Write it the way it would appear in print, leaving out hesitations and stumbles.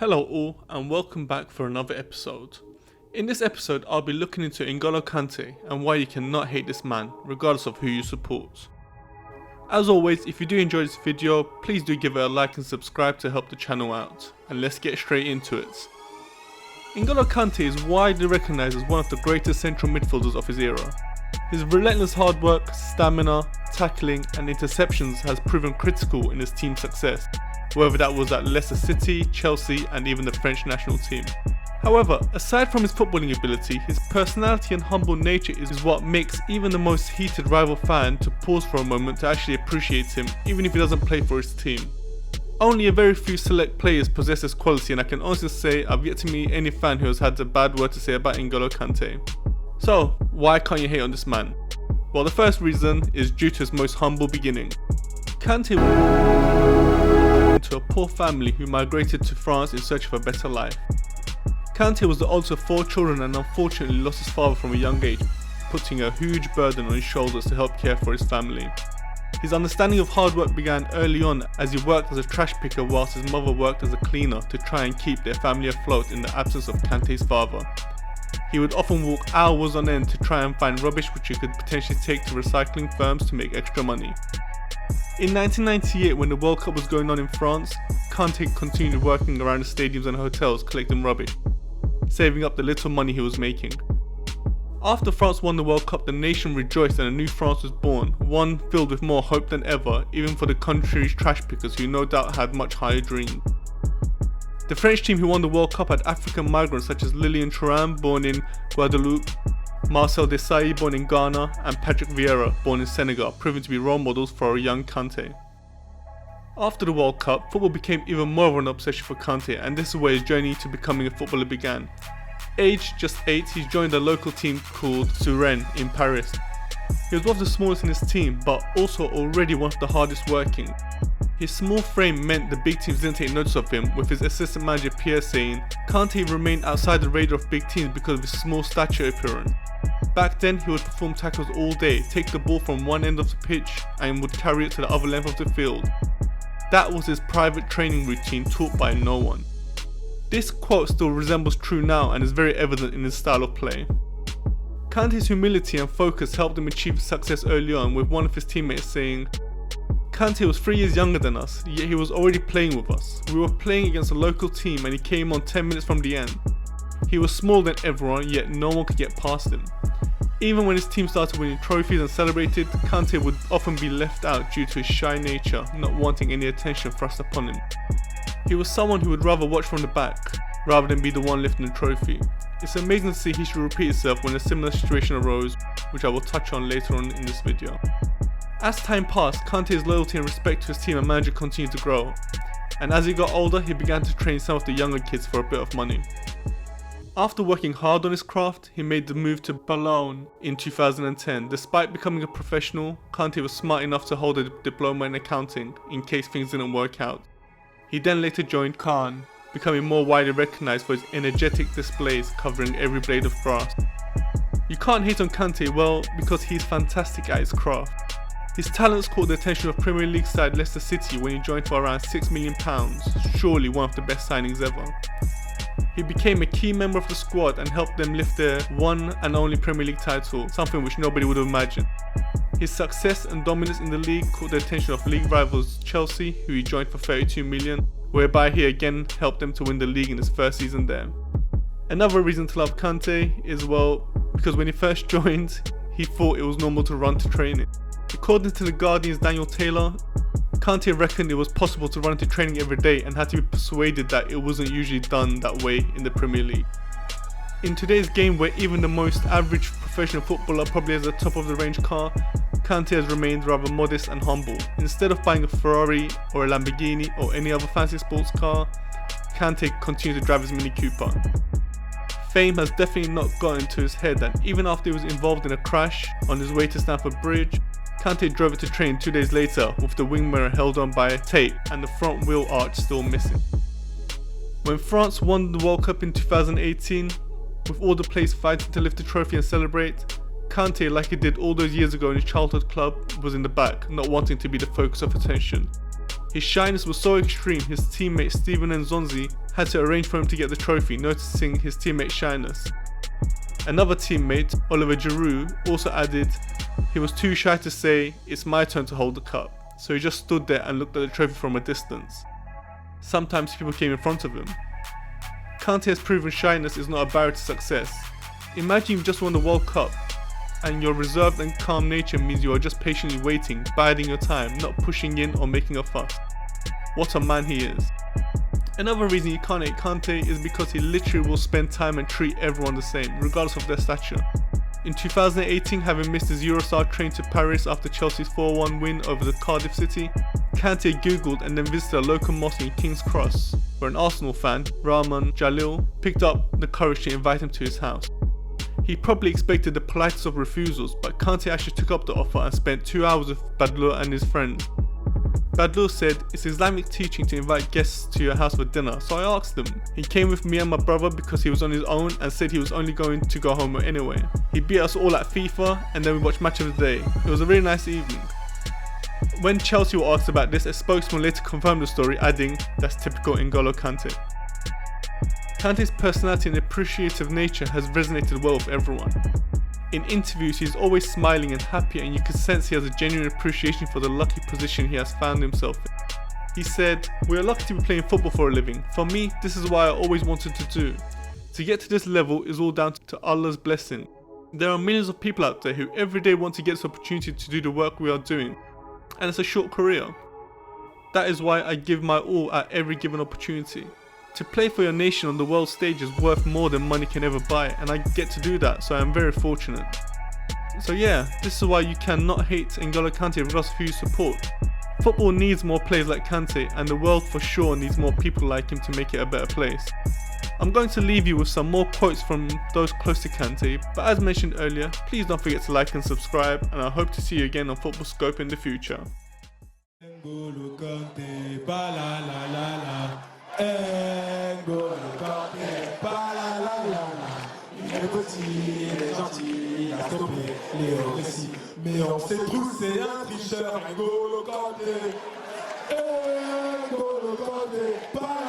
Hello all and welcome back for another episode. In this episode I'll be looking into N'Golo Kante and why you cannot hate this man regardless of who you support. As always, if you do enjoy this video, please do give it a like and subscribe to help the channel out, and let's get straight into it. N'Golo Kante is widely recognised as one of the greatest central midfielders of his era. His relentless hard work, stamina, tackling and interceptions has proven critical in his team's success, whether that was at Leicester City, Chelsea and even the French national team. However, aside from his footballing ability, his personality and humble nature is what makes even the most heated rival fan to pause for a moment to actually appreciate him, even if he doesn't play for his team. Only a very few select players possess this quality, and I can honestly say I've yet to meet any fan who has had a bad word to say about N'Golo Kante. So, why can't you hate on this man? Well, the first reason is due to his most humble beginning. Kante to a poor family who migrated to France in search of a better life. Kante was the oldest of 4 children and unfortunately lost his father from a young age, putting a huge burden on his shoulders to help care for his family. His understanding of hard work began early on as he worked as a trash picker whilst his mother worked as a cleaner to try and keep their family afloat in the absence of Kante's father. He would often walk hours on end to try and find rubbish which he could potentially take to recycling firms to make extra money. In 1998, when the World Cup was going on in France, Kante continued working around the stadiums and hotels collecting rubbish, saving up the little money he was making. After France won the World Cup, the nation rejoiced and a new France was born, one filled with more hope than ever, even for the country's trash pickers who no doubt had much higher dreams. The French team who won the World Cup had African migrants such as Lilian Thuram, born in Guadeloupe, Marcel Desailly, born in Ghana, and Patrick Vieira, born in Senegal, proving to be role models for a young Kante. After the World Cup, football became even more of an obsession for Kante, and this is where his journey to becoming a footballer began. Aged just 8, he joined a local team called Rennes in Paris. He was one of the smallest in his team, but also already one of the hardest working. His small frame meant the big teams didn't take notice of him, with his assistant manager Pierre saying, Kante remained outside the radar of big teams because of his small stature appearance. Back then he would perform tackles all day, take the ball from one end of the pitch and would carry it to the other length of the field. That was his private training routine taught by no one. This quote still resembles true now and is very evident in his style of play. Kante's humility and focus helped him achieve success early on, with one of his teammates saying, Kante was 3 years younger than us, yet he was already playing with us. We were playing against a local team and he came on 10 minutes from the end. He was smaller than everyone, yet no one could get past him. Even when his team started winning trophies and celebrated, Kante would often be left out due to his shy nature, not wanting any attention thrust upon him. He was someone who would rather watch from the back, rather than be the one lifting the trophy. It's amazing to see history repeat itself when a similar situation arose, which I will touch on later on in this video. As time passed, Kante's loyalty and respect to his team and manager continued to grow, and as he got older he began to train some of the younger kids for a bit of money. After working hard on his craft, he made the move to Boulogne in 2010. Despite becoming a professional, Kante was smart enough to hold a diploma in accounting in case things didn't work out. He then later joined Caen, becoming more widely recognised for his energetic displays covering every blade of grass. You can't hate on Kante, well, because he's fantastic at his craft. His talents caught the attention of Premier League side Leicester City when he joined for around £6 million, surely one of the best signings ever. He became a key member of the squad and helped them lift their one and only Premier League title, something which nobody would have imagined. His success and dominance in the league caught the attention of league rivals Chelsea, who he joined for £32 million, whereby he again helped them to win the league in his first season there. Another reason to love Kante is, well, because when he first joined, he thought it was normal to run to training. According to The Guardian's Daniel Taylor, Kante reckoned it was possible to run into training every day and had to be persuaded that it wasn't usually done that way in the Premier League. In today's game, where even the most average professional footballer probably has a top of the range car, Kante has remained rather modest and humble. Instead of buying a Ferrari or a Lamborghini or any other fancy sports car, Kante continues to drive his Mini Cooper. Fame has definitely not gotten to his head, and even after he was involved in a crash on his way to Stamford Bridge, Kante drove it to train 2 days later with the wing mirror held on by tape and the front wheel arch still missing. When France won the World Cup in 2018, with all the players fighting to lift the trophy and celebrate, Kante, like he did all those years ago in his childhood club, was in the back, not wanting to be the focus of attention. His shyness was so extreme, his teammate Steven Nzonzi had to arrange for him to get the trophy, noticing his teammate's shyness. Another teammate, Oliver Giroud, also added he was too shy to say, "It's my turn to hold the cup," so he just stood there and looked at the trophy from a distance. Sometimes people came in front of him. Kante has proven shyness is not a barrier to success. Imagine you've just won the World Cup, and your reserved and calm nature means you are just patiently waiting, biding your time, not pushing in or making a fuss. What a man he is. Another reason you can't hate Kante is because he literally will spend time and treat everyone the same, regardless of their stature. In 2018, having missed his Eurostar train to Paris after Chelsea's 4-1 win over the Cardiff City, Kante googled and then visited a local mosque in King's Cross, where an Arsenal fan, Rahman Jalil, picked up the courage to invite him to his house. He probably expected the politest of refusals, but Kante actually took up the offer and spent 2 hours with Badlur and his friends. Badlur said, "It's Islamic teaching to invite guests to your house for dinner, so I asked him. He came with me and my brother because he was on his own and said he was only going to go home anyway. He beat us all at FIFA and then we watched Match of the Day. It was a really nice evening." When Chelsea were asked about this, a spokesman later confirmed the story, adding, "That's typical N'Golo Kante." Kante's personality and appreciative nature has resonated well with everyone. In interviews, he's always smiling and happy, and you can sense he has a genuine appreciation for the lucky position he has found himself in. He said, "We are lucky to be playing football for a living. For me, this is what I always wanted to do. To get to this level is all down to Allah's blessing. There are millions of people out there who every day want to get this opportunity to do the work we are doing, and it's a short career. That is why I give my all at every given opportunity. To play for your nation on the world stage is worth more than money can ever buy, and I get to do that, so I'm very fortunate." So yeah, this is why you cannot hate N'Golo Kante regardless of who you support. Football needs more players like Kante, and the world for sure needs more people like him to make it a better place. I'm going to leave you with some more quotes from those close to Kante, but as mentioned earlier, please don't forget to like and subscribe, and I hope to see you again on Football Scope in the future. N'Golo Kante, ba la la la la. N'Golo Kante, ba la la la la. Il est petit, il est gentil, il a stoppé les récits. Mais on sait tous c'est un tricheur, N'Golo Kante. N'Golo Kante, ba